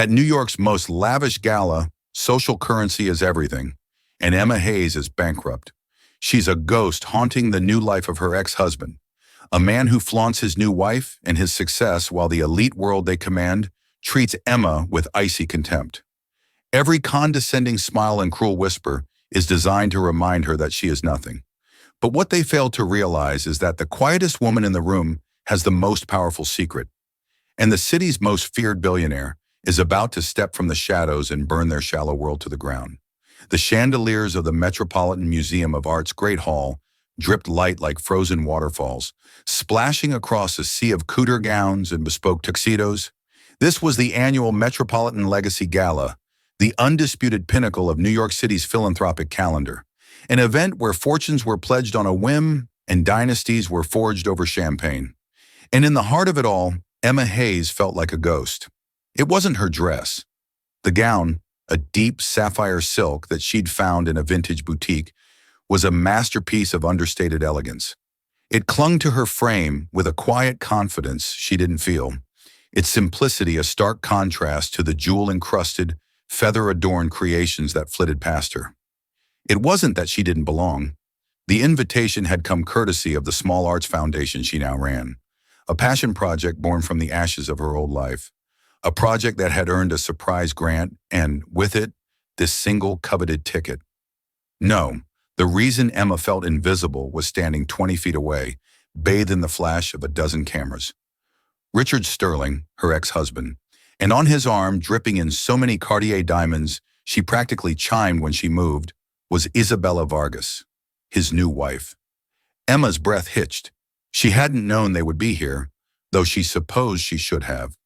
At New York's most lavish gala, social currency is everything, and Emma Hayes is bankrupt. She's a ghost haunting the new life of her ex-husband, a man who flaunts his new wife and his success while the elite world they command treats Emma with icy contempt. Every condescending smile and cruel whisper is designed to remind her that she is nothing. But what they fail to realize is that the quietest woman in the room has the most powerful secret, and the city's most feared billionaire is about to step from the shadows and burn their shallow world to the ground. The chandeliers of the Metropolitan Museum of Art's Great Hall dripped light like frozen waterfalls, splashing across a sea of couture gowns and bespoke tuxedos. This was the annual Metropolitan Legacy Gala, the undisputed pinnacle of New York City's philanthropic calendar, an event where fortunes were pledged on a whim and dynasties were forged over champagne. And in the heart of it all, Emma Hayes felt like a ghost. It wasn't her dress. The gown, a deep sapphire silk that she'd found in a vintage boutique, was a masterpiece of understated elegance. It clung to her frame with a quiet confidence she didn't feel, its simplicity a stark contrast to the jewel-encrusted, feather-adorned creations that flitted past her. It wasn't that she didn't belong. The invitation had come courtesy of the Small Arts Foundation she now ran, a passion project born from the ashes of her old life. A project that had earned a surprise grant and, with it, this single coveted ticket. No, the reason Emma felt invisible was standing 20 feet away, bathed in the flash of a dozen cameras. Richard Sterling, her ex-husband, and on his arm, dripping in so many Cartier diamonds she practically chimed when she moved, was Isabella Vargas, his new wife. Emma's breath hitched. She hadn't known they would be here, though she supposed she should have.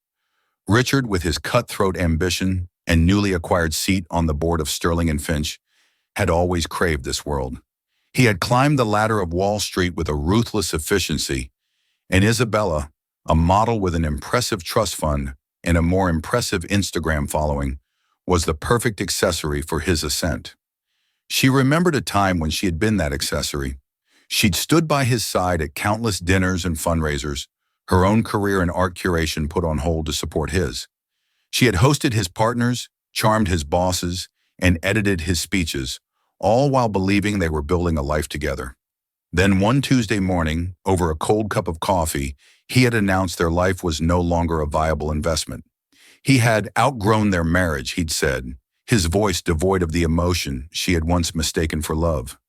Richard, with his cutthroat ambition and newly acquired seat on the board of Sterling and Finch, had always craved this world. He had climbed the ladder of Wall Street with a ruthless efficiency, and Isabella, a model with an impressive trust fund and a more impressive Instagram following, was the perfect accessory for his ascent. She remembered a time when she had been that accessory. She'd stood by his side at countless dinners and fundraisers, her own career in art curation put on hold to support his. She had hosted his partners, charmed his bosses, and edited his speeches, all while believing they were building a life together. Then one Tuesday morning, over a cold cup of coffee, he had announced their life was no longer a viable investment. He had outgrown their marriage, he'd said, his voice devoid of the emotion she had once mistaken for love.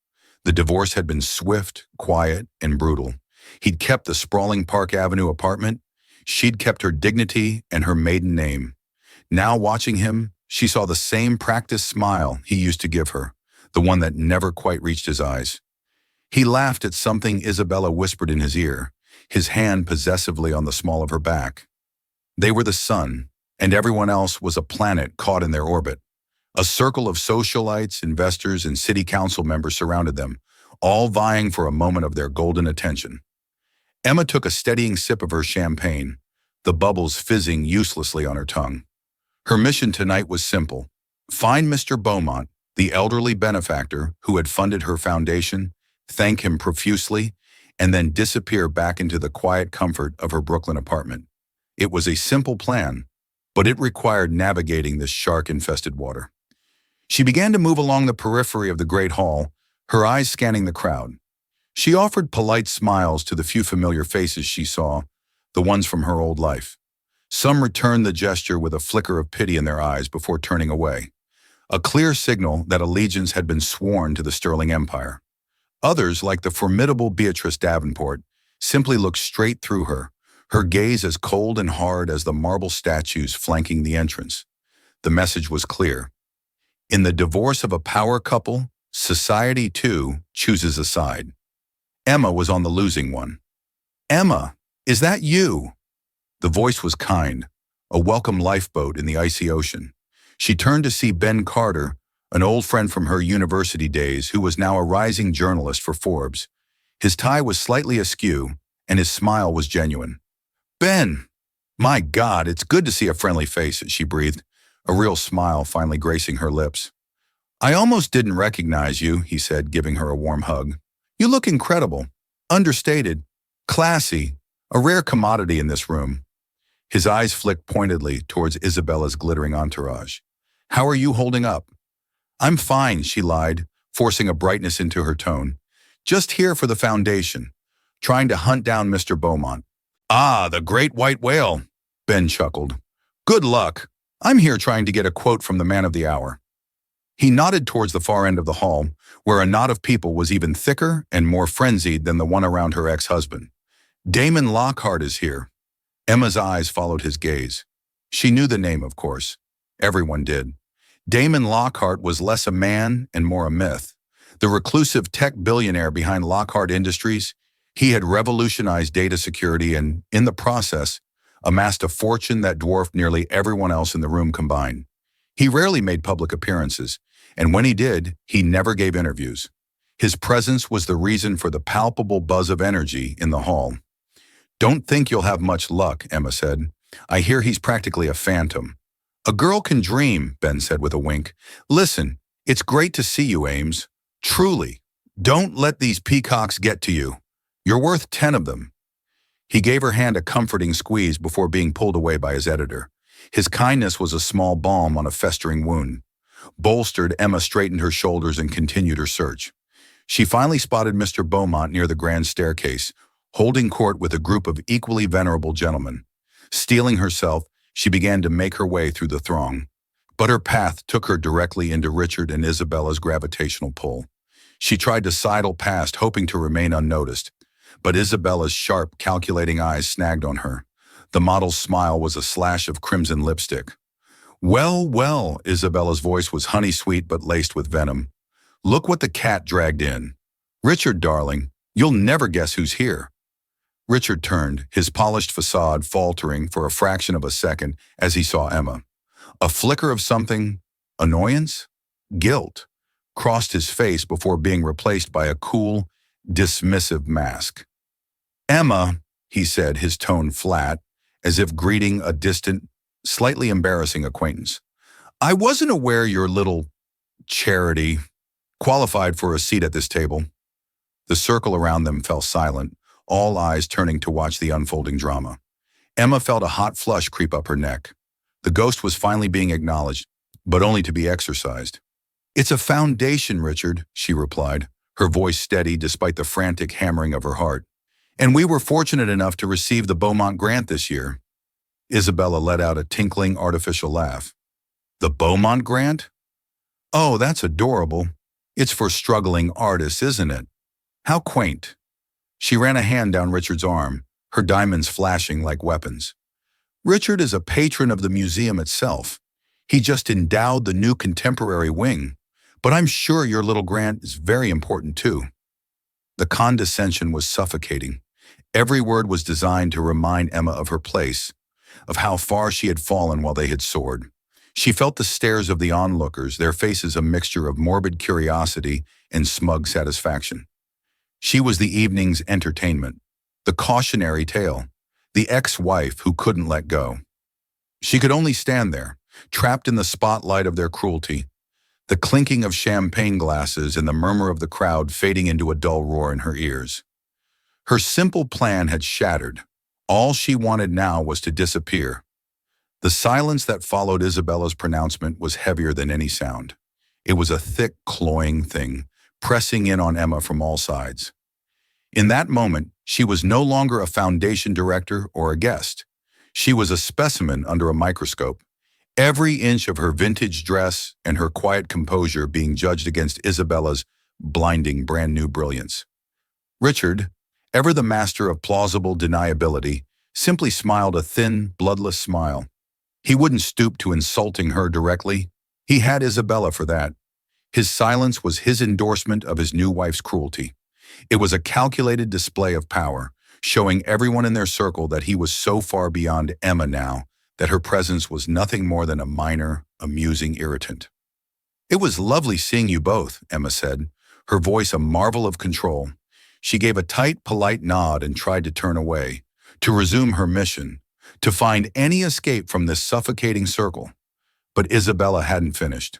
The divorce had been swift, quiet, and brutal. He'd kept the sprawling Park Avenue apartment. She'd kept her dignity and her maiden name. Now watching him, she saw the same practiced smile he used to give her, the one that never quite reached his eyes. He laughed at something Isabella whispered in his ear, his hand possessively on the small of her back. They were the sun, and everyone else was a planet caught in their orbit. A circle of socialites, investors, and city council members surrounded them, all vying for a moment of their golden attention. Emma took a steadying sip of her champagne, the bubbles fizzing uselessly on her tongue. Her mission tonight was simple: find Mr. Beaumont, the elderly benefactor who had funded her foundation, thank him profusely, and then disappear back into the quiet comfort of her Brooklyn apartment. It was a simple plan, but it required navigating this shark-infested water. She began to move along the periphery of the Great Hall, her eyes scanning the crowd. She offered polite smiles to the few familiar faces she saw, the ones from her old life. Some returned the gesture with a flicker of pity in their eyes before turning away, a clear signal that allegiance had been sworn to the Sterling Empire. Others, like the formidable Beatrice Davenport, simply looked straight through her, her gaze as cold and hard as the marble statues flanking the entrance. The message was clear. In the divorce of a power couple, society, too, chooses a side. Emma was on the losing one. "Emma, is that you?" The voice was kind, a welcome lifeboat in the icy ocean. She turned to see Ben Carter, an old friend from her university days who was now a rising journalist for Forbes. His tie was slightly askew, and his smile was genuine. "Ben! My God, it's good to see a friendly face," she breathed, a real smile finally gracing her lips. "I almost didn't recognize you," he said, giving her a warm hug. "You look incredible, understated, classy, a rare commodity in this room." His eyes flicked pointedly towards Isabella's glittering entourage. "How are you holding up?" "I'm fine," she lied, forcing a brightness into her tone. "Just here for the foundation, trying to hunt down Mr. Beaumont." "Ah, the great white whale," Ben chuckled. "Good luck. I'm here trying to get a quote from the man of the hour." He nodded towards the far end of the hall, where a knot of people was even thicker and more frenzied than the one around her ex-husband. "Damon Lockhart is here." Emma's eyes followed his gaze. She knew the name, of course. Everyone did. Damon Lockhart was less a man and more a myth. The reclusive tech billionaire behind Lockhart Industries, he had revolutionized data security and, in the process, amassed a fortune that dwarfed nearly everyone else in the room combined. He rarely made public appearances, and when he did, he never gave interviews. His presence was the reason for the palpable buzz of energy in the hall. "Don't think you'll have much luck," Emma said. "I hear he's practically a phantom." "A girl can dream," Ben said with a wink. "Listen, it's great to see you, Ames. Truly. Don't let these peacocks get to you. You're worth 10 of them." He gave her hand a comforting squeeze before being pulled away by his editor. His kindness was a small balm on a festering wound. Bolstered, Emma straightened her shoulders and continued her search. She finally spotted Mr. Beaumont near the grand staircase, holding court with a group of equally venerable gentlemen. Steeling herself, she began to make her way through the throng. But her path took her directly into Richard and Isabella's gravitational pull. She tried to sidle past, hoping to remain unnoticed. But Isabella's sharp, calculating eyes snagged on her. The model's smile was a slash of crimson lipstick. "Well, well," Isabella's voice was honey-sweet but laced with venom. "Look what the cat dragged in. Richard, darling, you'll never guess who's here." Richard turned, his polished facade faltering for a fraction of a second as he saw Emma. A flicker of something, annoyance, guilt, crossed his face before being replaced by a cool, dismissive mask. "Emma," he said, his tone flat, as if greeting a distant, slightly embarrassing acquaintance. "I wasn't aware your little charity qualified for a seat at this table." The circle around them fell silent, all eyes turning to watch the unfolding drama. Emma felt a hot flush creep up her neck. The ghost was finally being acknowledged, but only to be exorcised. "It's a foundation, Richard," she replied, her voice steady despite the frantic hammering of her heart. "And we were fortunate enough to receive the Beaumont grant this year." Isabella let out a tinkling, artificial laugh. "The Beaumont grant? Oh, that's adorable. It's for struggling artists, isn't it? How quaint." She ran a hand down Richard's arm, her diamonds flashing like weapons. "Richard is a patron of the museum itself. He just endowed the new contemporary wing, but I'm sure your little grant is very important too." The condescension was suffocating. Every word was designed to remind Emma of her place, of how far she had fallen while they had soared. She felt the stares of the onlookers, their faces a mixture of morbid curiosity and smug satisfaction. She was the evening's entertainment, the cautionary tale, the ex-wife who couldn't let go. She could only stand there, trapped in the spotlight of their cruelty, the clinking of champagne glasses and the murmur of the crowd fading into a dull roar in her ears. Her simple plan had shattered. All she wanted now was to disappear. The silence that followed Isabella's pronouncement was heavier than any sound. It was a thick, cloying thing, pressing in on Emma from all sides. In that moment, she was no longer a foundation director or a guest. She was a specimen under a microscope, every inch of her vintage dress and her quiet composure being judged against Isabella's blinding brand-new brilliance. Richard, ever the master of plausible deniability, simply smiled a thin, bloodless smile. He wouldn't stoop to insulting her directly. He had Isabella for that. His silence was his endorsement of his new wife's cruelty. It was a calculated display of power, showing everyone in their circle that he was so far beyond Emma now that her presence was nothing more than a minor, amusing irritant. "It was lovely seeing you both," Emma said, her voice a marvel of control. She gave a tight, polite nod and tried to turn away, to resume her mission, to find any escape from this suffocating circle. But Isabella hadn't finished.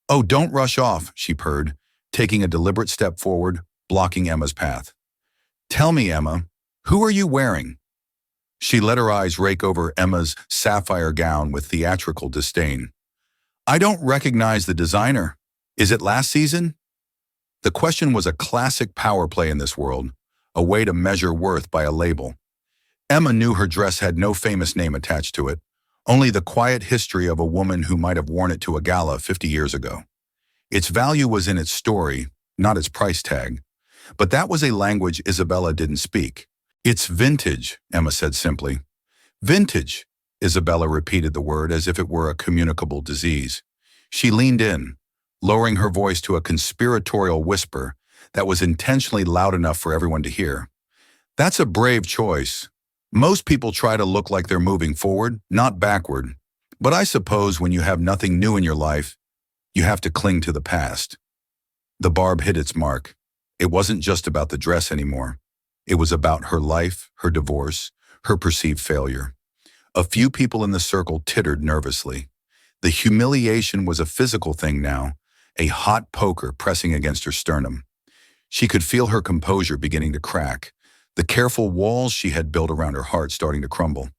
"Oh, don't rush off," she purred, taking a deliberate step forward, blocking Emma's path. "Tell me, Emma, who are you wearing?" She let her eyes rake over Emma's sapphire gown with theatrical disdain. I don't recognize the designer. Is it last season? The question was a classic power play in this world, a way to measure worth by a label. Emma knew her dress had no famous name attached to it, only the quiet history of a woman who might have worn it to a gala 50 years ago. Its value was in its story, not its price tag. But that was a language Isabella didn't speak. It's vintage, Emma said simply. Vintage, Isabella repeated the word as if it were a communicable disease. She leaned in, lowering her voice to a conspiratorial whisper that was intentionally loud enough for everyone to hear. That's a brave choice. Most people try to look like they're moving forward, not backward. But I suppose when you have nothing new in your life, you have to cling to the past. The barb hit its mark. It wasn't just about the dress anymore. It was about her life, her divorce, her perceived failure. A few people in the circle tittered nervously. The humiliation was a physical thing now, a hot poker pressing against her sternum. She could feel her composure beginning to crack, the careful walls she had built around her heart starting to crumble.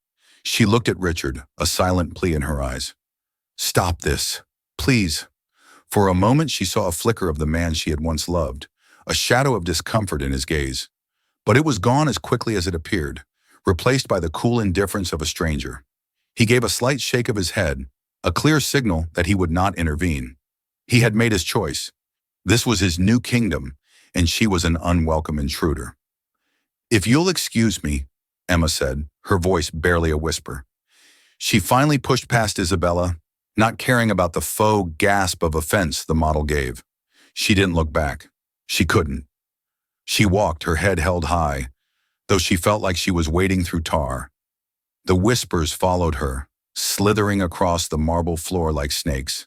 She looked at Richard, a silent plea in her eyes. Stop this, please. For a moment she saw a flicker of the man she had once loved, a shadow of discomfort in his gaze. But it was gone as quickly as it appeared, replaced by the cool indifference of a stranger. He gave a slight shake of his head, a clear signal that he would not intervene. He had made his choice. This was his new kingdom, and she was an unwelcome intruder. If you'll excuse me, Emma said, her voice barely a whisper. She finally pushed past Isabella, not caring about the faux gasp of offense the model gave. She didn't look back. She couldn't. She walked, her head held high, though she felt like she was wading through tar. The whispers followed her, slithering across the marble floor like snakes.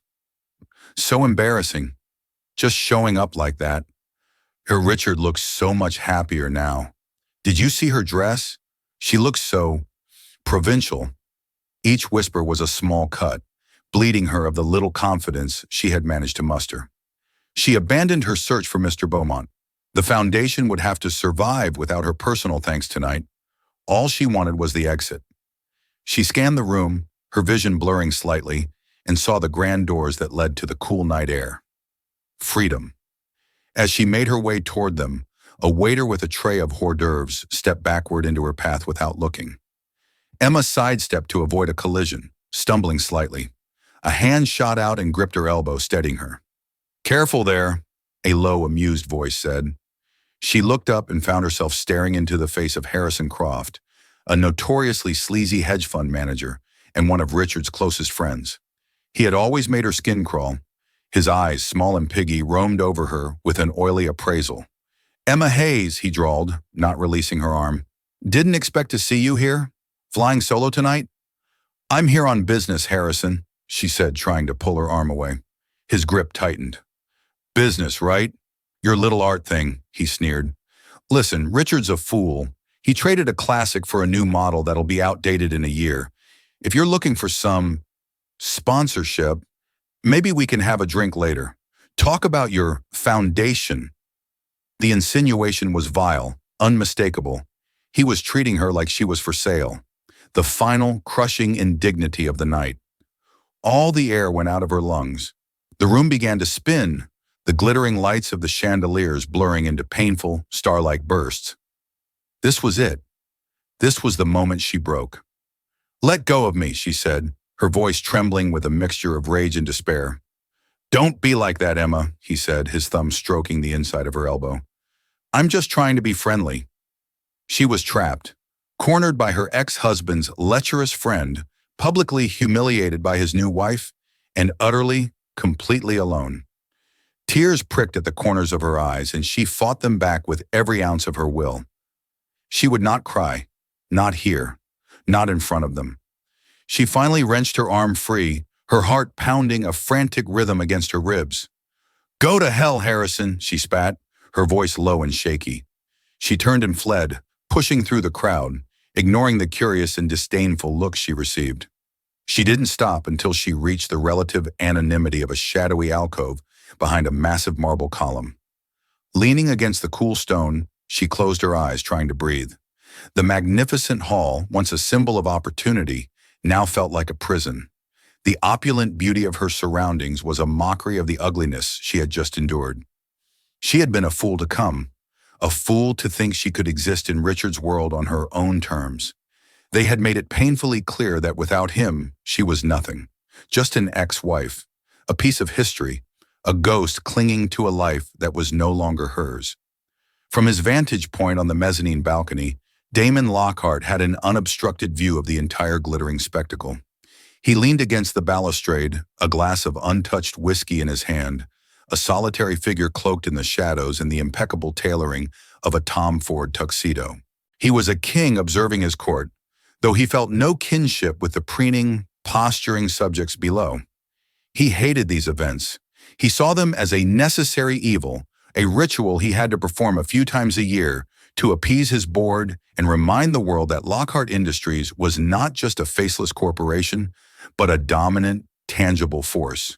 So embarrassing, just showing up like that. Her Richard looked so much happier now. Did you see her dress? She looked so provincial. Each whisper was a small cut, bleeding her of the little confidence she had managed to muster. She abandoned her search for Mr. Beaumont. The foundation would have to survive without her personal thanks tonight. All she wanted was the exit. She scanned the room, her vision blurring slightly, and saw the grand doors that led to the cool night air. Freedom. As she made her way toward them, a waiter with a tray of hors d'oeuvres stepped backward into her path without looking. Emma sidestepped to avoid a collision, stumbling slightly. A hand shot out and gripped her elbow, steadying her. Careful there, a low, amused voice said. She looked up and found herself staring into the face of Harrison Croft, a notoriously sleazy hedge fund manager and one of Richard's closest friends. He had always made her skin crawl. His eyes, small and piggy, roamed over her with an oily appraisal. Emma Hayes, he drawled, not releasing her arm. Didn't expect to see you here? Flying solo tonight? I'm here on business, Harrison, she said, trying to pull her arm away. His grip tightened. Business, right? Your little art thing, he sneered. Listen, Richard's a fool. He traded a classic for a new model that'll be outdated in a year. If you're looking for some sponsorship, maybe we can have a drink later. Talk about your foundation. The insinuation was vile, unmistakable. He was treating her like she was for sale. The final, crushing indignity of the night. All the air went out of her lungs. The room began to spin, the glittering lights of the chandeliers blurring into painful, star-like bursts. This was it. This was the moment she broke. Let go of me, she said, her voice trembling with a mixture of rage and despair. Don't be like that, Emma, he said, his thumb stroking the inside of her elbow. I'm just trying to be friendly. She was trapped, cornered by her ex-husband's lecherous friend, publicly humiliated by his new wife, and utterly, completely alone. Tears pricked at the corners of her eyes, and she fought them back with every ounce of her will. She would not cry, not here, not in front of them. She finally wrenched her arm free, her heart pounding a frantic rhythm against her ribs. Go to hell, Harrison, she spat, her voice low and shaky. She turned and fled, pushing through the crowd, ignoring the curious and disdainful looks she received. She didn't stop until she reached the relative anonymity of a shadowy alcove behind a massive marble column. Leaning against the cool stone, she closed her eyes, trying to breathe. The magnificent hall, once a symbol of opportunity, now felt like a prison. The opulent beauty of her surroundings was a mockery of the ugliness she had just endured. She had been a fool to come, a fool to think she could exist in Richard's world on her own terms. They had made it painfully clear that without him, she was nothing. Just an ex-wife, a piece of history, a ghost clinging to a life that was no longer hers. From his vantage point on the mezzanine balcony, Damon Lockhart had an unobstructed view of the entire glittering spectacle. He leaned against the balustrade, a glass of untouched whiskey in his hand, a solitary figure cloaked in the shadows in the impeccable tailoring of a Tom Ford tuxedo. He was a king observing his court, though he felt no kinship with the preening, posturing subjects below. He hated these events. He saw them as a necessary evil, a ritual he had to perform a few times a year to appease his board and remind the world that Lockhart Industries was not just a faceless corporation, but a dominant, tangible force.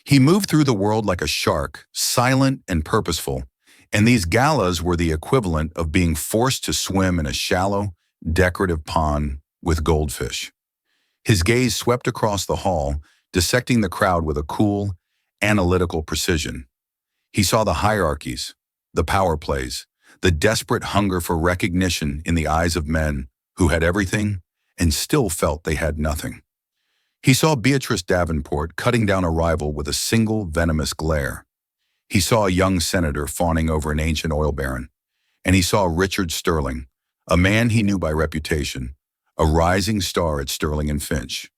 He moved through the world like a shark, silent and purposeful, and these galas were the equivalent of being forced to swim in a shallow, decorative pond with goldfish. His gaze swept across the hall, dissecting the crowd with a cool, analytical precision. He saw the hierarchies, the power plays, the desperate hunger for recognition in the eyes of men who had everything and still felt they had nothing. He saw Beatrice Davenport cutting down a rival with a single venomous glare. He saw a young senator fawning over an ancient oil baron. And he saw Richard Sterling, a man he knew by reputation, a rising star at Sterling and Finch.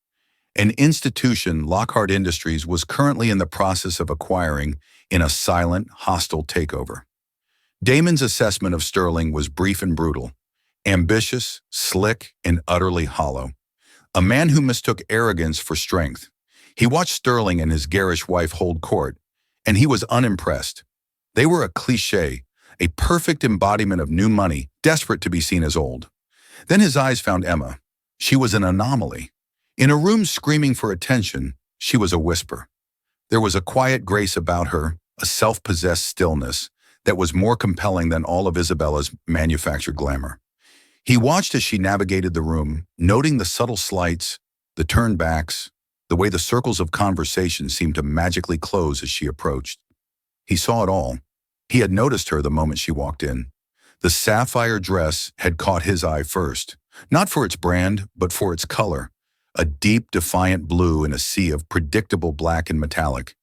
An institution Lockhart Industries was currently in the process of acquiring in a silent, hostile takeover. Damon's assessment of Sterling was brief and brutal, ambitious, slick, and utterly hollow. A man who mistook arrogance for strength. He watched Sterling and his garish wife hold court, and he was unimpressed. They were a cliché, a perfect embodiment of new money, desperate to be seen as old. Then his eyes found Emma. She was an anomaly. In a room screaming for attention, she was a whisper. There was a quiet grace about her, a self-possessed stillness that was more compelling than all of Isabella's manufactured glamour. He watched as she navigated the room, noting the subtle slights, the turnbacks, the way the circles of conversation seemed to magically close as she approached. He saw it all. He had noticed her the moment she walked in. The sapphire dress had caught his eye first, not for its brand, but for its color, a deep, defiant blue in a sea of predictable black and metallic.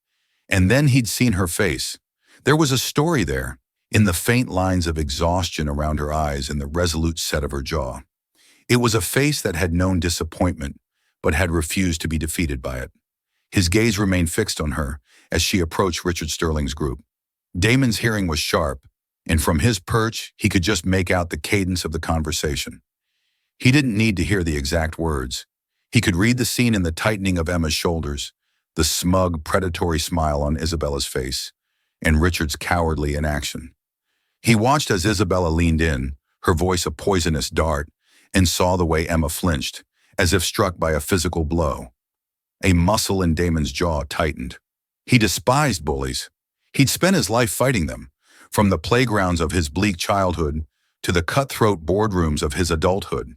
And then he'd seen her face. There was a story there, in the faint lines of exhaustion around her eyes and the resolute set of her jaw. It was a face that had known disappointment, but had refused to be defeated by it. His gaze remained fixed on her as she approached Richard Sterling's group. Damon's hearing was sharp, and from his perch, he could just make out the cadence of the conversation. He didn't need to hear the exact words. He could read the scene in the tightening of Emma's shoulders, the smug, predatory smile on Isabella's face, and Richard's cowardly inaction. He watched as Isabella leaned in, her voice a poisonous dart, and saw the way Emma flinched, as if struck by a physical blow. A muscle in Damon's jaw tightened. He despised bullies. He'd spent his life fighting them, from the playgrounds of his bleak childhood to the cutthroat boardrooms of his adulthood.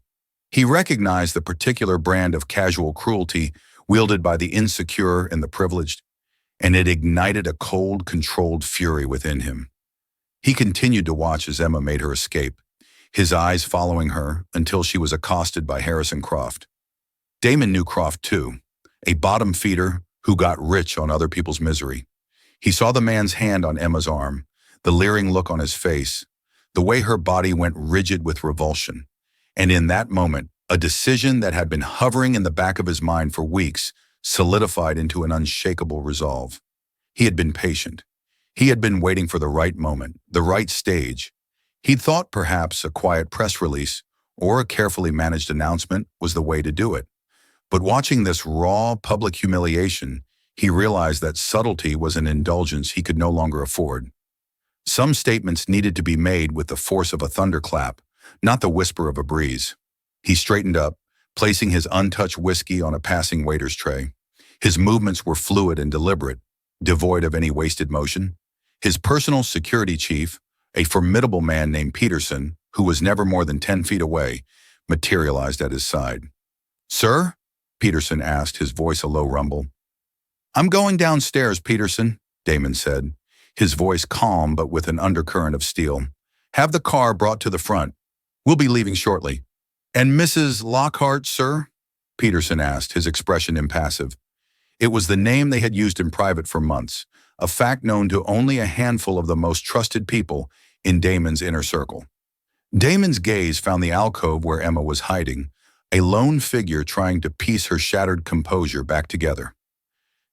He recognized the particular brand of casual cruelty wielded by the insecure and the privileged, and it ignited a cold, controlled fury within him. He continued to watch as Emma made her escape, his eyes following her until she was accosted by Harrison Croft. Damon knew Croft too, a bottom feeder who got rich on other people's misery. He saw the man's hand on Emma's arm, the leering look on his face, the way her body went rigid with revulsion. And in that moment, a decision that had been hovering in the back of his mind for weeks solidified into an unshakable resolve. He had been patient. He had been waiting for the right moment, the right stage. He'd thought perhaps a quiet press release or a carefully managed announcement was the way to do it. But watching this raw public humiliation, he realized that subtlety was an indulgence he could no longer afford. Some statements needed to be made with the force of a thunderclap, not the whisper of a breeze. He straightened up, placing his untouched whiskey on a passing waiter's tray. His movements were fluid and deliberate, devoid of any wasted motion. His personal security chief, a formidable man named Peterson, who was never more than 10 feet away, materialized at his side. "Sir?" Peterson asked, his voice a low rumble. "I'm going downstairs, Peterson," Damon said, his voice calm but with an undercurrent of steel. "Have the car brought to the front. We'll be leaving shortly." "And Mrs. Lockhart, sir?" Peterson asked, his expression impassive. It was the name they had used in private for months, a fact known to only a handful of the most trusted people in Damon's inner circle. Damon's gaze found the alcove where Emma was hiding, a lone figure trying to piece her shattered composure back together.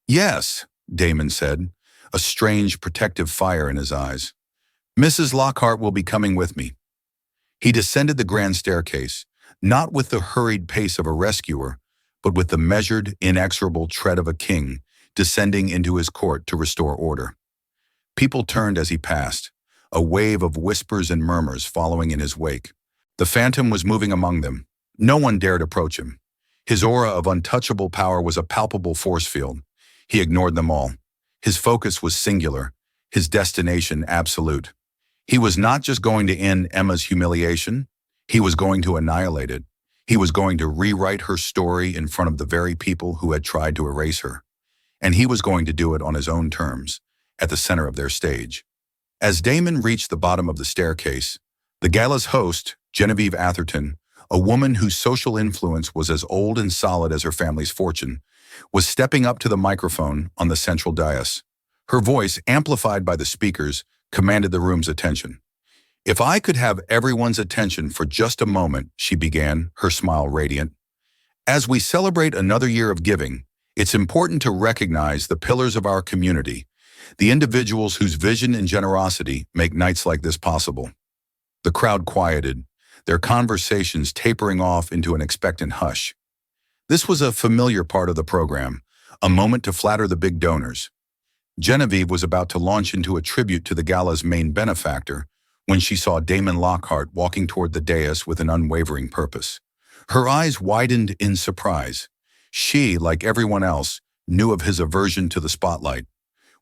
"Yes," Damon said, a strange protective fire in his eyes. "Mrs. Lockhart will be coming with me." He descended the grand staircase, not with the hurried pace of a rescuer, but with the measured, inexorable tread of a king descending into his court to restore order. People turned as he passed, a wave of whispers and murmurs following in his wake. The phantom was moving among them. No one dared approach him. His aura of untouchable power was a palpable force field. He ignored them all. His focus was singular, his destination absolute. He was not just going to end Emma's humiliation, he was going to annihilate it. He was going to rewrite her story in front of the very people who had tried to erase her. And he was going to do it on his own terms, at the center of their stage. As Damon reached the bottom of the staircase, the gala's host, Genevieve Atherton, a woman whose social influence was as old and solid as her family's fortune, was stepping up to the microphone on the central dais. Her voice, amplified by the speakers, commanded the room's attention. "If I could have everyone's attention for just a moment," she began, her smile radiant. "As we celebrate another year of giving, it's important to recognize the pillars of our community, the individuals whose vision and generosity make nights like this possible." The crowd quieted, their conversations tapering off into an expectant hush. This was a familiar part of the program, a moment to flatter the big donors. Genevieve was about to launch into a tribute to the gala's main benefactor when she saw Damon Lockhart walking toward the dais with an unwavering purpose. Her eyes widened in surprise. She, like everyone else, knew of his aversion to the spotlight.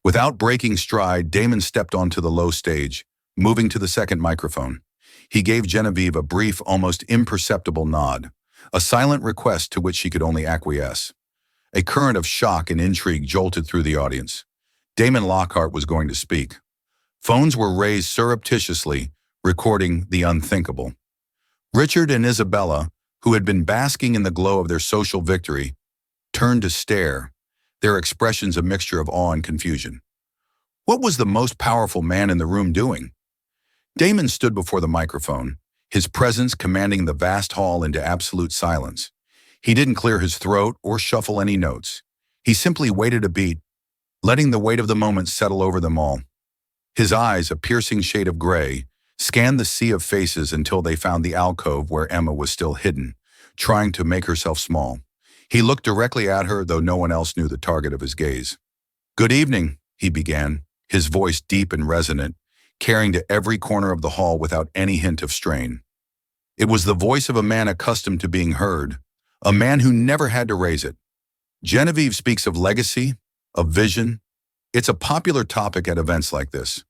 Without breaking stride, Damon stepped onto the low stage, moving to the second microphone. He gave Genevieve a brief, almost imperceptible nod, a silent request to which she could only acquiesce. A current of shock and intrigue jolted through the audience. Damon Lockhart was going to speak. Phones were raised surreptitiously, recording the unthinkable. Richard and Isabella, who had been basking in the glow of their social victory, turned to stare, their expressions a mixture of awe and confusion. What was the most powerful man in the room doing? Damon stood before the microphone, his presence commanding the vast hall into absolute silence. He didn't clear his throat or shuffle any notes. He simply waited a beat, letting the weight of the moment settle over them all. His eyes, a piercing shade of gray, scanned the sea of faces until they found the alcove where Emma was still hidden, trying to make herself small. He looked directly at her, though no one else knew the target of his gaze. "Good evening," he began, his voice deep and resonant, carrying to every corner of the hall without any hint of strain. It was the voice of a man accustomed to being heard, a man who never had to raise it. Genevieve speaks of legacy, of vision. It's a popular topic at events like this.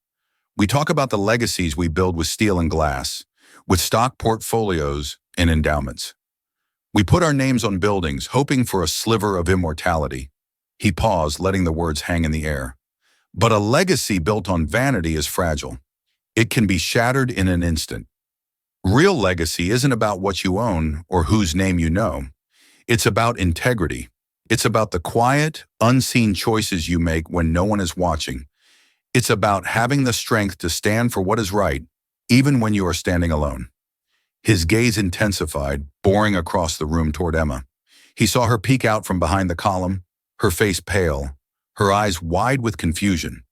We talk about the legacies we build with steel and glass, with stock portfolios and endowments. We put our names on buildings, hoping for a sliver of immortality. He paused, letting the words hang in the air. But a legacy built on vanity is fragile. It can be shattered in an instant. Real legacy isn't about what you own or whose name you know. It's about integrity. It's about the quiet, unseen choices you make when no one is watching. It's about having the strength to stand for what is right, even when you are standing alone. His gaze intensified, boring across the room toward Emma. He saw her peek out from behind the column, her face pale, her eyes wide with confusion.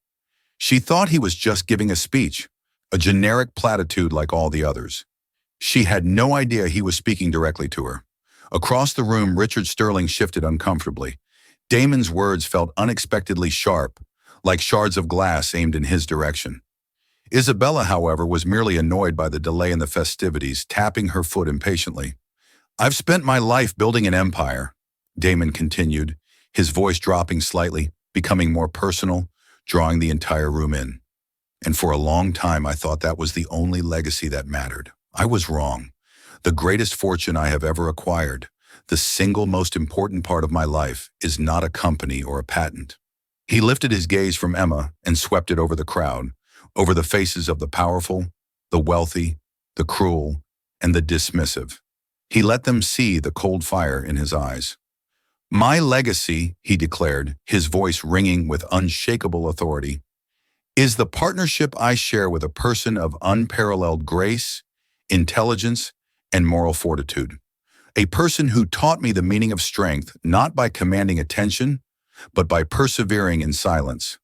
She thought he was just giving a speech, a generic platitude like all the others. She had no idea he was speaking directly to her. Across the room, Richard Sterling shifted uncomfortably. Damon's words felt unexpectedly sharp, like shards of glass aimed in his direction. Isabella, however, was merely annoyed by the delay in the festivities, tapping her foot impatiently. "I've spent my life building an empire," Damon continued, his voice dropping slightly, becoming more personal, drawing the entire room in. "And for a long time I thought that was the only legacy that mattered. I was wrong. The greatest fortune I have ever acquired, the single most important part of my life, is not a company or a patent. He lifted his gaze from Emma and swept it over the crowd, over the faces of the powerful, the wealthy, the cruel, and the dismissive. He let them see the cold fire in his eyes. My legacy, he declared, his voice ringing with unshakable authority, is the partnership I share with a person of unparalleled grace, intelligence, and moral fortitude. A person who taught me the meaning of strength not by commanding attention, but by persevering in silence.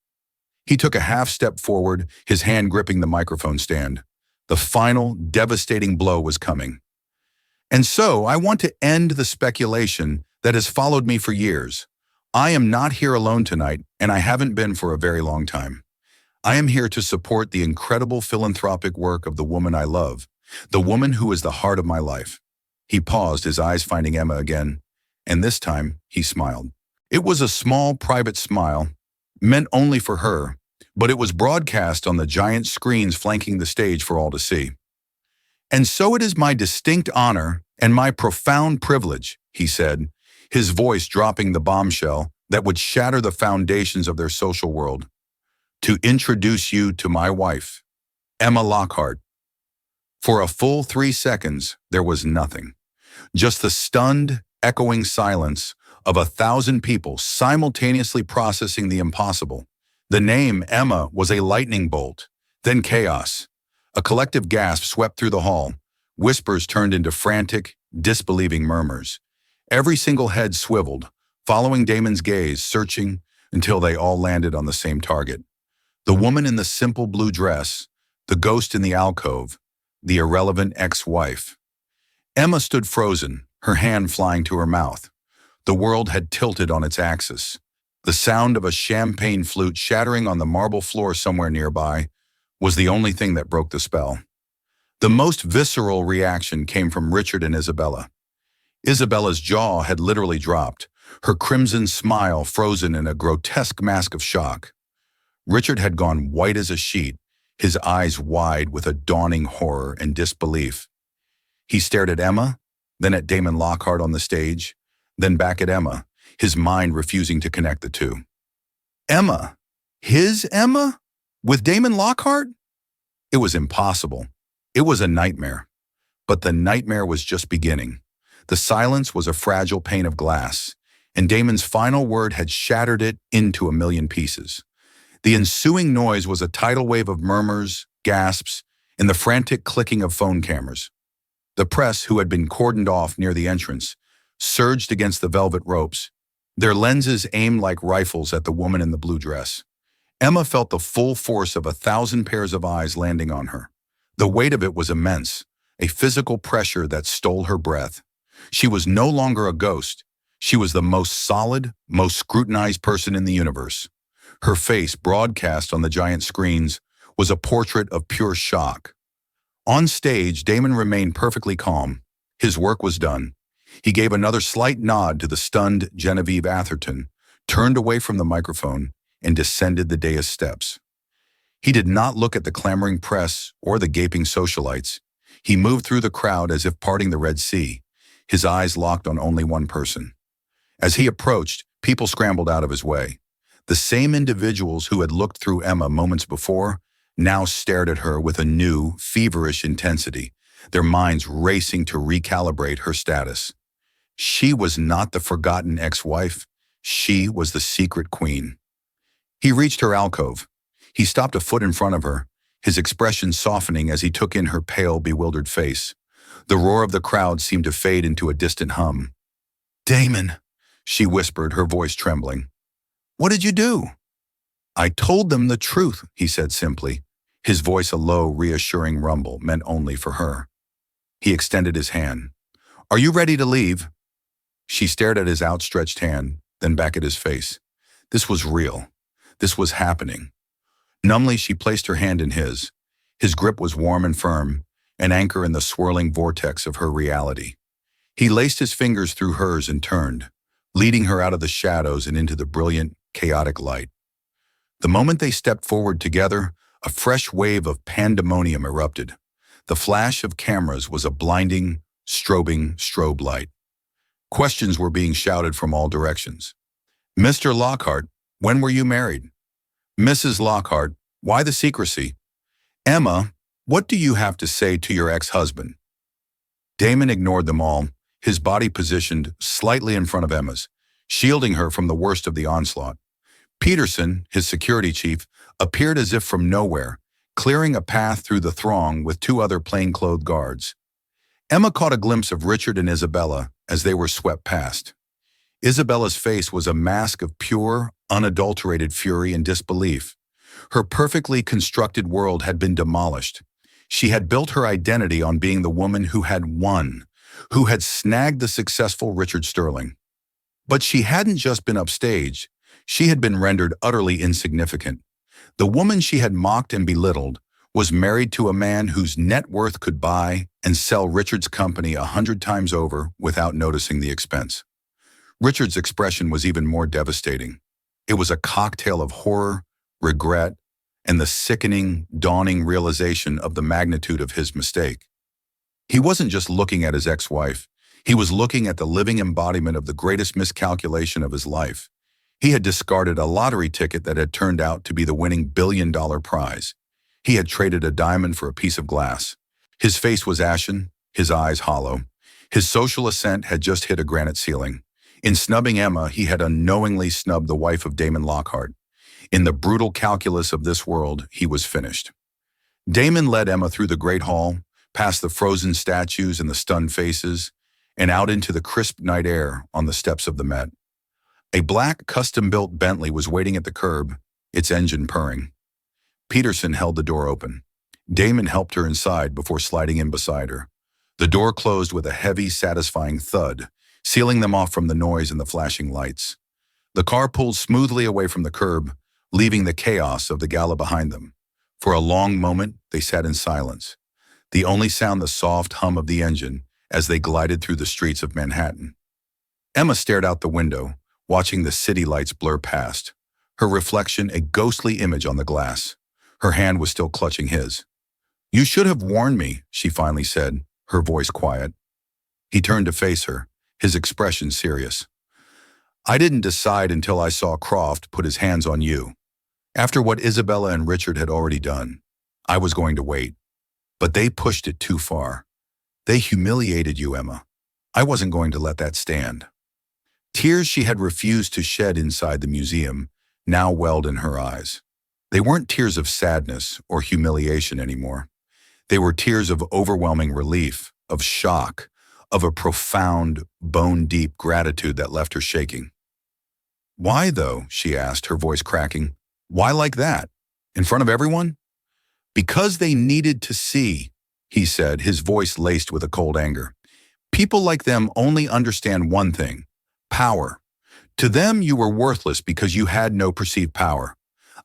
He took a half step forward, his hand gripping the microphone stand. The final, devastating blow was coming. And so, I want to end the speculation that has followed me for years. I am not here alone tonight, and I haven't been for a very long time. I am here to support the incredible philanthropic work of the woman I love, the woman who is the heart of my life. He paused, his eyes finding Emma again, and this time he smiled. It was a small, private smile, meant only for her, but it was broadcast on the giant screens flanking the stage for all to see. And so it is my distinct honor and my profound privilege, he said, his voice dropping the bombshell that would shatter the foundations of their social world, to introduce you to my wife, Emma Lockhart. For a full 3 seconds, there was nothing. Just the stunned, echoing silence of 1,000 people simultaneously processing the impossible. The name Emma was a lightning bolt, then chaos. A collective gasp swept through the hall. Whispers turned into frantic, disbelieving murmurs. Every single head swiveled, following Damon's gaze, searching until they all landed on the same target. The woman in the simple blue dress, the ghost in the alcove, the irrelevant ex-wife. Emma stood frozen, her hand flying to her mouth. The world had tilted on its axis. The sound of a champagne flute shattering on the marble floor somewhere nearby was the only thing that broke the spell. The most visceral reaction came from Richard and Isabella. Isabella's jaw had literally dropped, her crimson smile frozen in a grotesque mask of shock. Richard had gone white as a sheet, his eyes wide with a dawning horror and disbelief. He stared at Emma, then at Damon Lockhart on the stage, then back at Emma, his mind refusing to connect the two. Emma? His Emma? With Damon Lockhart? It was impossible. It was a nightmare. But the nightmare was just beginning. The silence was a fragile pane of glass, and Damon's final word had shattered it into a million pieces. The ensuing noise was a tidal wave of murmurs, gasps, and the frantic clicking of phone cameras. The press, who had been cordoned off near the entrance, surged against the velvet ropes, their lenses aimed like rifles at the woman in the blue dress. Emma felt the full force of 1,000 pairs of eyes landing on her. The weight of it was immense, a physical pressure that stole her breath. She was no longer a ghost. She was the most solid, most scrutinized person in the universe. Her face, broadcast on the giant screens, was a portrait of pure shock. On stage, Damon remained perfectly calm. His work was done. He gave another slight nod to the stunned Genevieve Atherton, turned away from the microphone, and descended the dais steps. He did not look at the clamoring press or the gaping socialites. He moved through the crowd as if parting the Red Sea, his eyes locked on only one person. As he approached, people scrambled out of his way. The same individuals who had looked through Emma moments before now stared at her with a new, feverish intensity, their minds racing to recalibrate her status. She was not the forgotten ex-wife. She was the secret queen. He reached her alcove. He stopped a foot in front of her, his expression softening as he took in her pale, bewildered face. The roar of the crowd seemed to fade into a distant hum. "Damon," she whispered, her voice trembling. "What did you do?" "I told them the truth," he said simply, his voice a low, reassuring rumble meant only for her. He extended his hand. "Are you ready to leave?" She stared at his outstretched hand, then back at his face. This was real. This was happening. Numbly, she placed her hand in his. His grip was warm and firm, an anchor in the swirling vortex of her reality. He laced his fingers through hers and turned, leading her out of the shadows and into the brilliant, chaotic light. The moment they stepped forward together, a fresh wave of pandemonium erupted. The flash of cameras was a blinding, strobing strobe light. Questions were being shouted from all directions. Mr. Lockhart, when were you married? Mrs. Lockhart, why the secrecy? Emma, what do you have to say to your ex-husband? Damon ignored them all, his body positioned slightly in front of Emma's, shielding her from the worst of the onslaught. Peterson, his security chief, appeared as if from nowhere, clearing a path through the throng with two other plainclothed guards. Emma caught a glimpse of Richard and Isabella as they were swept past. Isabella's face was a mask of pure, unadulterated fury and disbelief. Her perfectly constructed world had been demolished. She had built her identity on being the woman who had won, who had snagged the successful Richard Sterling. But she hadn't just been upstaged, she had been rendered utterly insignificant. The woman she had mocked and belittled was married to a man whose net worth could buy and sell Richard's company 100 times over without noticing the expense. Richard's expression was even more devastating. It was a cocktail of horror, regret, and the sickening, dawning realization of the magnitude of his mistake. He wasn't just looking at his ex-wife, he was looking at the living embodiment of the greatest miscalculation of his life. He had discarded a lottery ticket that had turned out to be the winning billion-dollar prize. He had traded a diamond for a piece of glass. His face was ashen, his eyes hollow. His social ascent had just hit a granite ceiling. In snubbing Emma, he had unknowingly snubbed the wife of Damon Lockhart. In the brutal calculus of this world, he was finished. Damon led Emma through the great hall, past the frozen statues and the stunned faces, and out into the crisp night air on the steps of the Met. A black, custom-built Bentley was waiting at the curb, its engine purring. Peterson held the door open. Damon helped her inside before sliding in beside her. The door closed with a heavy, satisfying thud, sealing them off from the noise and the flashing lights. The car pulled smoothly away from the curb, leaving the chaos of the Gala behind them. For a long moment, they sat in silence, the only sound the soft hum of the engine as they glided through the streets of Manhattan. Emma stared out the window, watching the city lights blur past, her reflection a ghostly image on the glass. Her hand was still clutching his. "You should have warned me," she finally said, her voice quiet. He turned to face her, his expression serious. "I didn't decide until I saw Croft put his hands on you. After what Isabella and Richard had already done, I was going to wait. But they pushed it too far. They humiliated you, Emma. I wasn't going to let that stand." Tears she had refused to shed inside the museum now welled in her eyes. They weren't tears of sadness or humiliation anymore. They were tears of overwhelming relief, of shock, of a profound, bone-deep gratitude that left her shaking. "Why, though?" she asked, her voice cracking. "Why like that? In front of everyone?" "Because they needed to see," he said, his voice laced with a cold anger. "People like them only understand one thing: power. To them, you were worthless because you had no perceived power.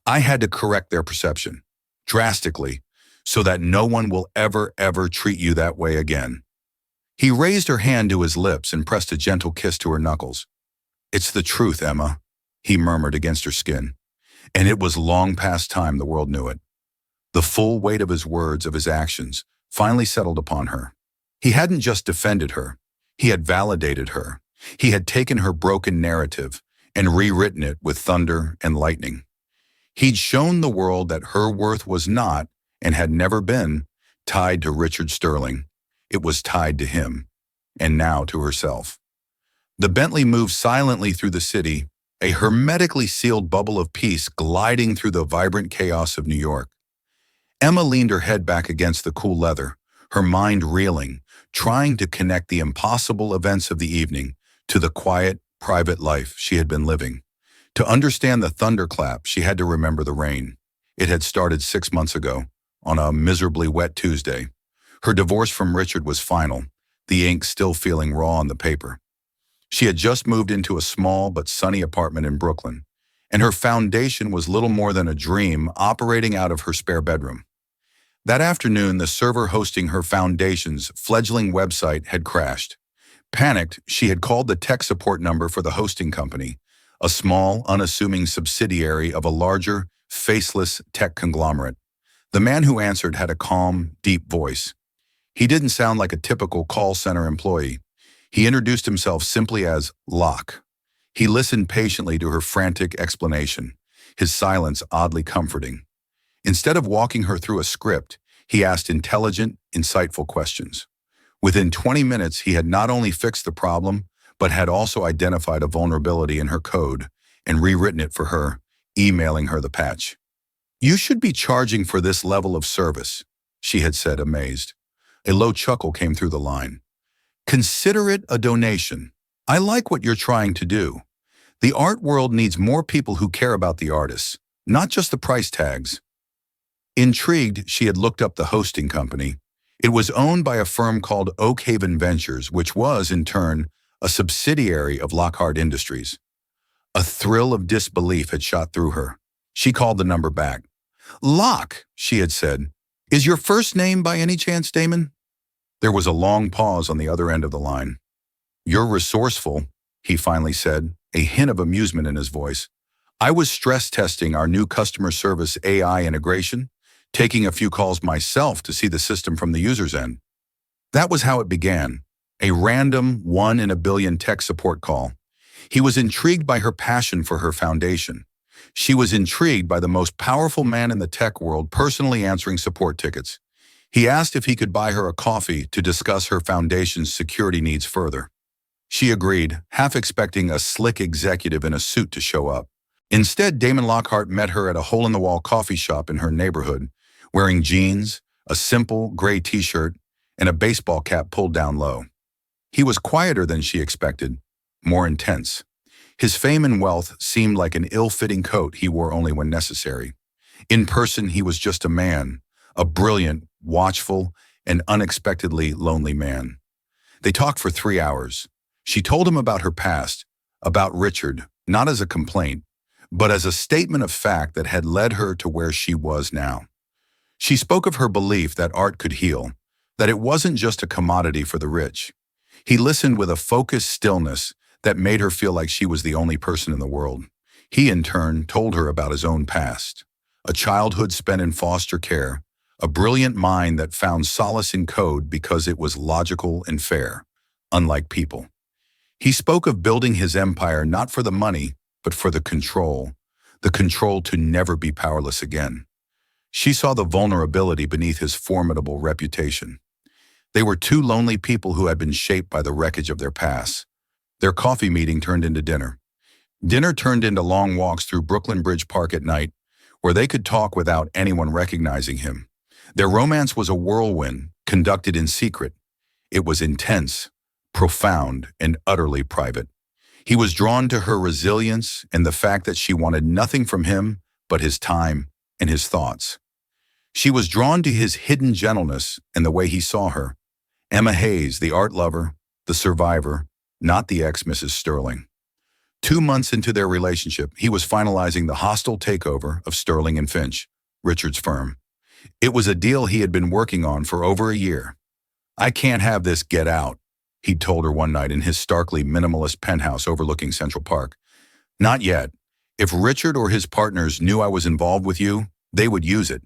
I had to correct their perception, drastically, so that no one will ever treat you that way again." He raised her hand to his lips and pressed a gentle kiss to her knuckles. "It's the truth, Emma," he murmured against her skin. And it was long past time the world knew it. The full weight of his words, of his actions, finally settled upon her. He hadn't just defended her, he had validated her. He had taken her broken narrative and rewritten it with thunder and lightning. He'd shown the world that her worth was not, and had never been, tied to Richard Sterling. It was tied to him, and now to herself. The Bentley moved silently through the city, a hermetically sealed bubble of peace gliding through the vibrant chaos of New York. Emma leaned her head back against the cool leather, her mind reeling, trying to connect the impossible events of the evening to the quiet, private life she had been living. To understand the thunderclap, she had to remember the rain. It had started 6 months ago, on a miserably wet Tuesday. Her divorce from Richard was final, the ink still feeling raw on the paper. She had just moved into a small but sunny apartment in Brooklyn, and her foundation was little more than a dream operating out of her spare bedroom. That afternoon, the server hosting her foundation's fledgling website had crashed. Panicked, she had called the tech support number for the hosting company, a small, unassuming subsidiary of a larger, faceless tech conglomerate. The man who answered had a calm, deep voice. He didn't sound like a typical call center employee. He introduced himself simply as Locke. He listened patiently to her frantic explanation, his silence oddly comforting. Instead of walking her through a script, he asked intelligent, insightful questions. Within 20 minutes, he had not only fixed the problem, but had also identified a vulnerability in her code and rewritten it for her, emailing her the patch. "You should be charging for this level of service," she had said, amazed. A low chuckle came through the line. "Consider it a donation. I like what you're trying to do. The art world needs more people who care about the artists, not just the price tags." Intrigued, she had looked up the hosting company. It was owned by a firm called Oak Haven Ventures, which was, in turn, a subsidiary of Lockhart Industries. A thrill of disbelief had shot through her. She called the number back. "Locke," she had said. "Is your first name by any chance Damon?" There was a long pause on the other end of the line. "You're resourceful," he finally said, a hint of amusement in his voice. "I was stress testing our new customer service AI integration, taking a few calls myself to see the system from the user's end." That was how it began, a random 1 in a billion tech support call. He was intrigued by her passion for her foundation. She was intrigued by the most powerful man in the tech world personally answering support tickets. He asked if he could buy her a coffee to discuss her foundation's security needs further. She agreed, half expecting a slick executive in a suit to show up. Instead, Damon Lockhart met her at a hole-in-the-wall coffee shop in her neighborhood, wearing jeans, a simple gray t-shirt, and a baseball cap pulled down low. He was quieter than she expected, more intense. His fame and wealth seemed like an ill-fitting coat he wore only when necessary. In person, he was just a man, a brilliant, watchful, and unexpectedly lonely man. They talked for 3 hours. She told him about her past, about Richard, not as a complaint, but as a statement of fact that had led her to where she was now. She spoke of her belief that art could heal, that it wasn't just a commodity for the rich. He listened with a focused stillness that made her feel like she was the only person in the world. He, in turn, told her about his own past, a childhood spent in foster care, a brilliant mind that found solace in code because it was logical and fair, unlike people. He spoke of building his empire not for the money, but for the control to never be powerless again. She saw the vulnerability beneath his formidable reputation. They were two lonely people who had been shaped by the wreckage of their past. Their coffee meeting turned into dinner. Dinner turned into long walks through Brooklyn Bridge Park at night, where they could talk without anyone recognizing him. Their romance was a whirlwind, conducted in secret. It was intense, profound, and utterly private. He was drawn to her resilience and the fact that she wanted nothing from him but his time and his thoughts. She was drawn to his hidden gentleness and the way he saw her. Emma Hayes, the art lover, the survivor, not the ex-Mrs. Sterling. 2 months into their relationship, he was finalizing the hostile takeover of Sterling and Finch, Richard's firm. It was a deal he had been working on for over a year. "I can't have this get out," he'd told her one night in his starkly minimalist penthouse overlooking Central Park. "Not yet. If Richard or his partners knew I was involved with you, they would use it.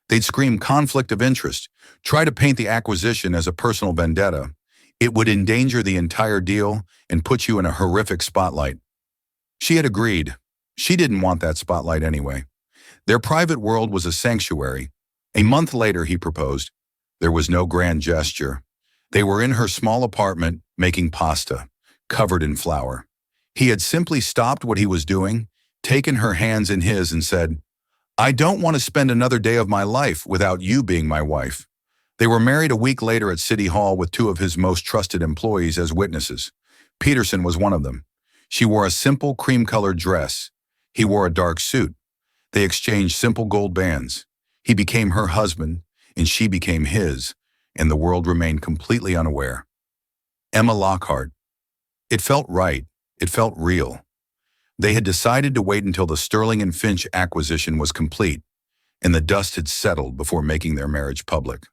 They'd scream conflict of interest, try to paint the acquisition as a personal vendetta. It would endanger the entire deal and put you in a horrific spotlight." She had agreed. She didn't want that spotlight anyway. Their private world was a sanctuary. A month later, he proposed. There was no grand gesture. They were in her small apartment, making pasta, covered in flour. He had simply stopped what he was doing, taken her hands in his and said, "I don't want to spend another day of my life without you being my wife." They were married a week later at City Hall with 2 of his most trusted employees as witnesses. Peterson was one of them. She wore a simple cream-colored dress. He wore a dark suit. They exchanged simple gold bands. He became her husband, and she became his, and the world remained completely unaware. Emma Lockhart. It felt right. It felt real. They had decided to wait until the Sterling and Finch acquisition was complete, and the dust had settled before making their marriage public.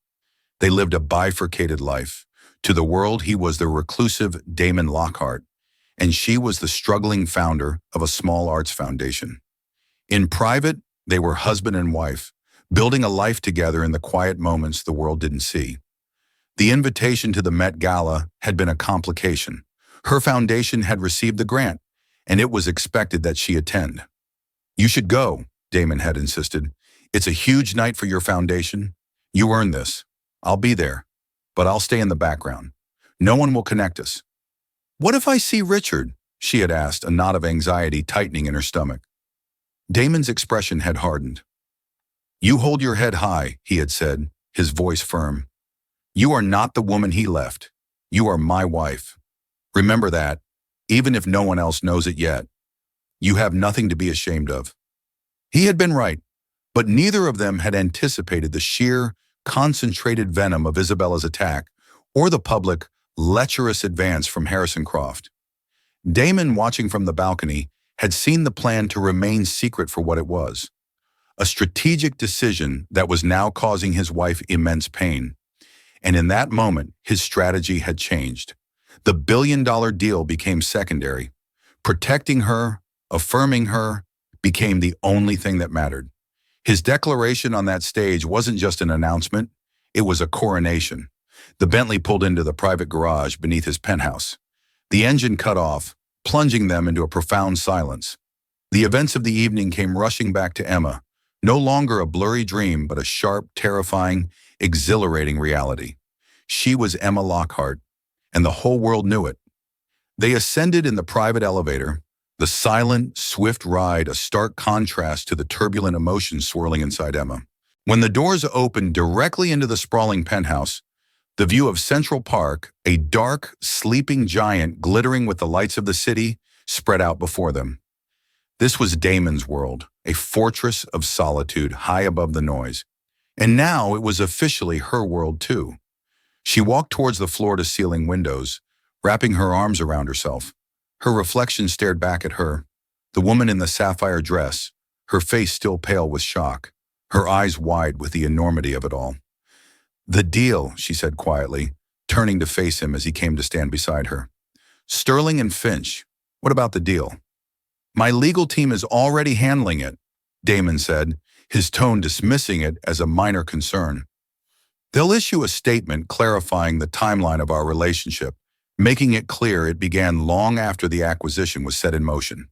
They lived a bifurcated life. To the world, he was the reclusive Damon Lockhart, and she was the struggling founder of a small arts foundation. In private, they were husband and wife, building a life together in the quiet moments the world didn't see. The invitation to the Met Gala had been a complication. Her foundation had received the grant, and it was expected that she attend. "You should go," Damon had insisted. "It's a huge night for your foundation. You earned this. I'll be there, but I'll stay in the background. No one will connect us." "What if I see Richard?" she had asked, a knot of anxiety tightening in her stomach. Damon's expression had hardened. "You hold your head high," he had said, his voice firm. "You are not the woman he left. You are my wife. Remember that, even if no one else knows it yet. You have nothing to be ashamed of." He had been right, but neither of them had anticipated the sheer, concentrated venom of Isabella's attack or the public, lecherous advance from Harrison Croft. Damon, watching from the balcony, had seen the plan to remain secret for what it was. A strategic decision that was now causing his wife immense pain. And in that moment, his strategy had changed. The billion-dollar deal became secondary. Protecting her, affirming her, became the only thing that mattered. His declaration on that stage wasn't just an announcement, it was a coronation. The Bentley pulled into the private garage beneath his penthouse. The engine cut off, plunging them into a profound silence. The events of the evening came rushing back to Emma, no longer a blurry dream, but a sharp, terrifying, exhilarating reality. She was Emma Lockhart, and the whole world knew it. They ascended in the private elevator, the silent, swift ride a stark contrast to the turbulent emotions swirling inside Emma. When the doors opened directly into the sprawling penthouse, the view of Central Park, a dark, sleeping giant glittering with the lights of the city, spread out before them. This was Damon's world, a fortress of solitude high above the noise. And now it was officially her world too. She walked towards the floor-to-ceiling windows, wrapping her arms around herself. Her reflection stared back at her, the woman in the sapphire dress, her face still pale with shock, her eyes wide with the enormity of it all. "The deal," she said quietly, turning to face him as he came to stand beside her. "Sterling and Finch, what about the deal?" "My legal team is already handling it," Damon said, his tone dismissing it as a minor concern. "They'll issue a statement clarifying the timeline of our relationship, making it clear it began long after the acquisition was set in motion.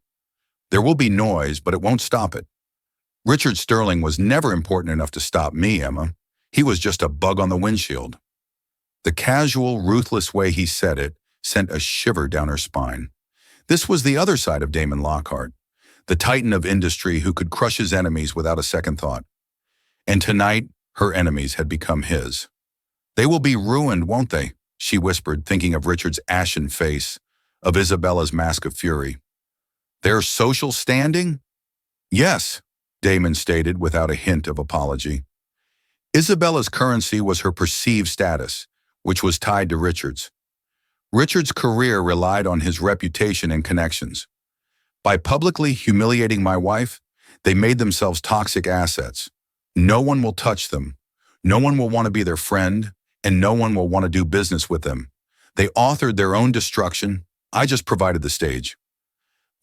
There will be noise, but it won't stop it. Richard Sterling was never important enough to stop me, Emma. He was just a bug on the windshield." The casual, ruthless way he said it sent a shiver down her spine. This was the other side of Damon Lockhart, the titan of industry who could crush his enemies without a second thought. And tonight, her enemies had become his. "They will be ruined, won't they?" she whispered, thinking of Richard's ashen face, of Isabella's mask of fury. "Their social standing?" "Yes," Damon stated without a hint of apology. Isabella's currency was her perceived status, which was tied to Richard's. Richard's career relied on his reputation and connections. By publicly humiliating my wife, they made themselves toxic assets. No one will touch them. No one will want to be their friend, and no one will want to do business with them. They authored their own destruction. I just provided the stage.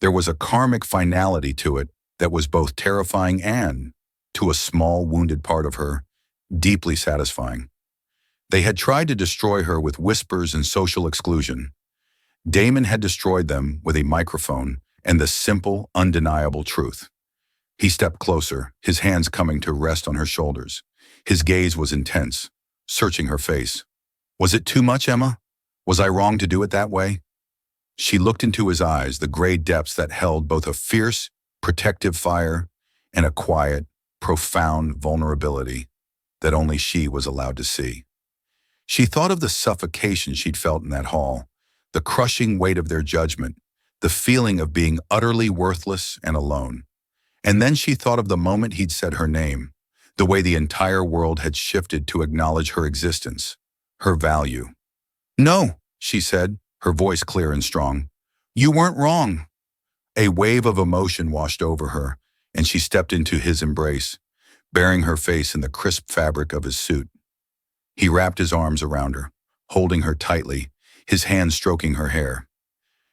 There was a karmic finality to it that was both terrifying and, to a small, wounded part of her, deeply satisfying. They had tried to destroy her with whispers and social exclusion. Damon had destroyed them with a microphone and the simple, undeniable truth. He stepped closer, his hands coming to rest on her shoulders. His gaze was intense, searching her face. "Was it too much, Emma? Was I wrong to do it that way?" She looked into his eyes, the gray depths that held both a fierce, protective fire and a quiet, profound vulnerability that only she was allowed to see. She thought of the suffocation she'd felt in that hall, the crushing weight of their judgment, the feeling of being utterly worthless and alone. And then she thought of the moment he'd said her name, the way the entire world had shifted to acknowledge her existence, her value. "No," she said, her voice clear and strong. "You weren't wrong." A wave of emotion washed over her, and she stepped into his embrace, burying her face in the crisp fabric of his suit. He wrapped his arms around her, holding her tightly, his hand stroking her hair.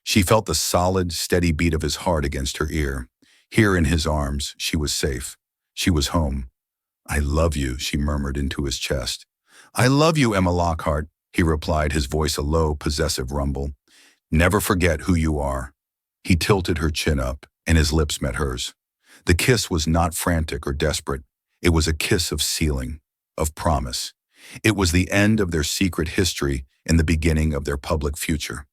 She felt the solid, steady beat of his heart against her ear. Here in his arms, she was safe. She was home. "I love you," she murmured into his chest. "I love you, Emma Lockhart," he replied, his voice a low, possessive rumble. Never forget who you are. He tilted her chin up, and his lips met hers. The kiss was not frantic or desperate. It was a kiss of sealing, of promise. It was the end of their secret history and the beginning of their public future.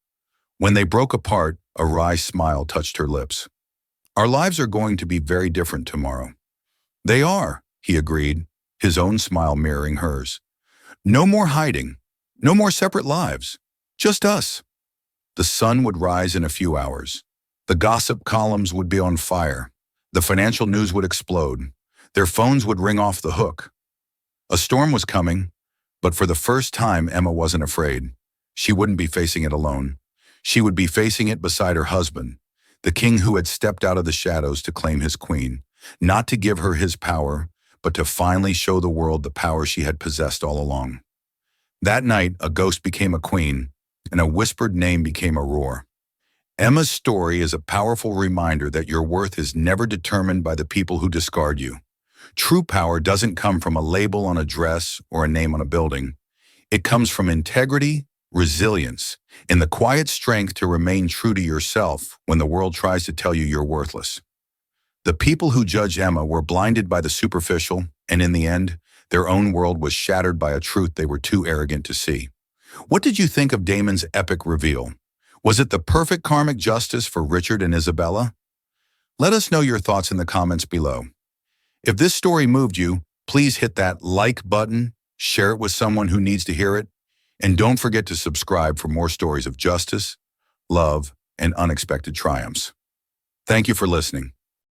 When they broke apart, a wry smile touched her lips. Our lives are going to be very different tomorrow. They are, he agreed, his own smile mirroring hers. No more hiding, no more separate lives, just us. The sun would rise in a few hours. The gossip columns would be on fire. The financial news would explode. Their phones would ring off the hook. A storm was coming, but for the first time, Emma wasn't afraid. She wouldn't be facing it alone. She would be facing it beside her husband, the king who had stepped out of the shadows to claim his queen, not to give her his power, but to finally show the world the power she had possessed all along. That night, a ghost became a queen, and a whispered name became a roar. Emma's story is a powerful reminder that your worth is never determined by the people who discard you. True power doesn't come from a label on a dress or a name on a building. It comes from integrity, resilience, and the quiet strength to remain true to yourself when the world tries to tell you you're worthless. The people who judged Emma were blinded by the superficial, and in the end, their own world was shattered by a truth they were too arrogant to see. What did you think of Damon's epic reveal? Was it the perfect karmic justice for Richard and Isabella? Let us know your thoughts in the comments below. If this story moved you, please hit that like button, share it with someone who needs to hear it, and don't forget to subscribe for more stories of justice, love, and unexpected triumphs. Thank you for listening.